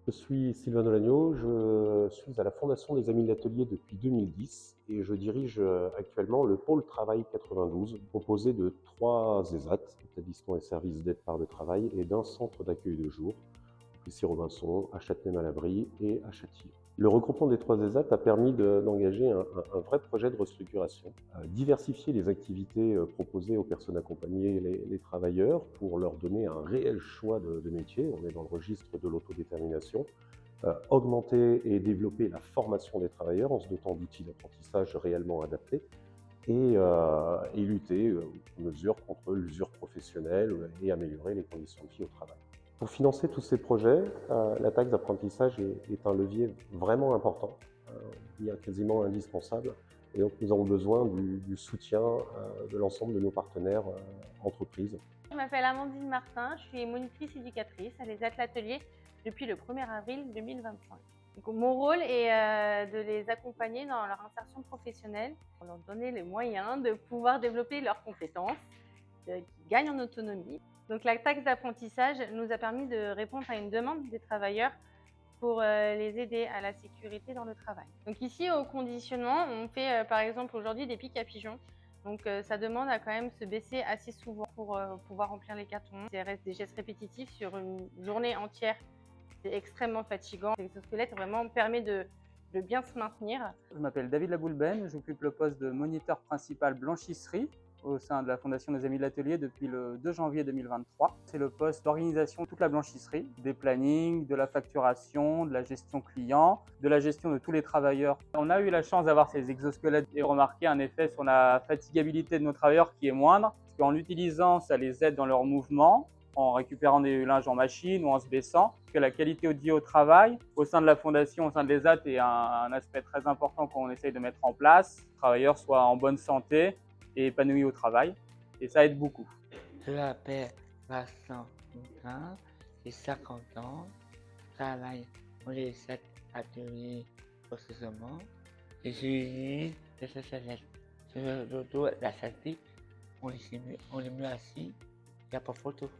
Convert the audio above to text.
Je suis Sylvain Delagneau, je suis à la Fondation des Amis de l'Atelier depuis 2010 et je dirige actuellement le pôle Travail 92, composé de 3 ESAT, établissements et services d'aide par le travail, et d'un centre d'accueil de jour, Plessis-Robinson, à Châtenay-Malabry et à Châtillon. Le regroupement des 3 ESAT a permis d'engager un vrai projet de restructuration, diversifier les activités proposées aux personnes accompagnées, les travailleurs, pour leur donner un réel choix de métier. On est dans le registre de l'autodétermination. Augmenter et développer la formation des travailleurs en se dotant d'outils d'apprentissage réellement adaptés et lutter en mesure contre l'usure professionnelle et améliorer les conditions de vie au travail. Pour financer tous ces projets, la taxe d'apprentissage est un levier vraiment important, bien quasiment indispensable. Et donc nous avons besoin du soutien de l'ensemble de nos partenaires entreprises. Je m'appelle Amandine Martin, je suis monitrice éducatrice à l'ESAT L'Atelier depuis le 1er avril 2025. Donc, mon rôle est de les accompagner dans leur insertion professionnelle pour leur donner les moyens de pouvoir développer leurs compétences, qu'ils gagnent en autonomie. Donc la taxe d'apprentissage nous a permis de répondre à une demande des travailleurs pour les aider à la sécurité dans le travail. Donc ici, au conditionnement, on fait par exemple aujourd'hui des pics à pigeons. Donc ça demande à quand même se baisser assez souvent pour pouvoir remplir les cartons. Ça reste des gestes répétitifs sur une journée entière. C'est extrêmement fatigant. L'exosquelette vraiment permet de bien se maintenir. Je m'appelle David Laboulben, j'occupe le poste de moniteur principal blanchisserie au sein de la Fondation des Amis de l'Atelier depuis le 2 janvier 2023. C'est le poste d'organisation de toute la blanchisserie, des plannings, de la facturation, de la gestion client, de la gestion de tous les travailleurs. On a eu la chance d'avoir ces exosquelettes et remarqué un effet sur la fatigabilité de nos travailleurs qui est moindre, parce qu'en l'utilisant, ça les aide dans leurs mouvements, en récupérant des linges en machine ou en se baissant, que la qualité audio au travail, au sein de la fondation, au sein de l'ESAT, est un aspect très important qu'on essaye de mettre en place. Que les travailleurs soient en bonne santé et épanouis au travail, et ça aide beaucoup. Je m'appelle Vincent Moulin, j'ai 50 ans, je travaille pour les 7 ateliers précisément, et j'utilise le SSLS. Sur le dos, la statique, on est mieux assis, il n'y a pas photo.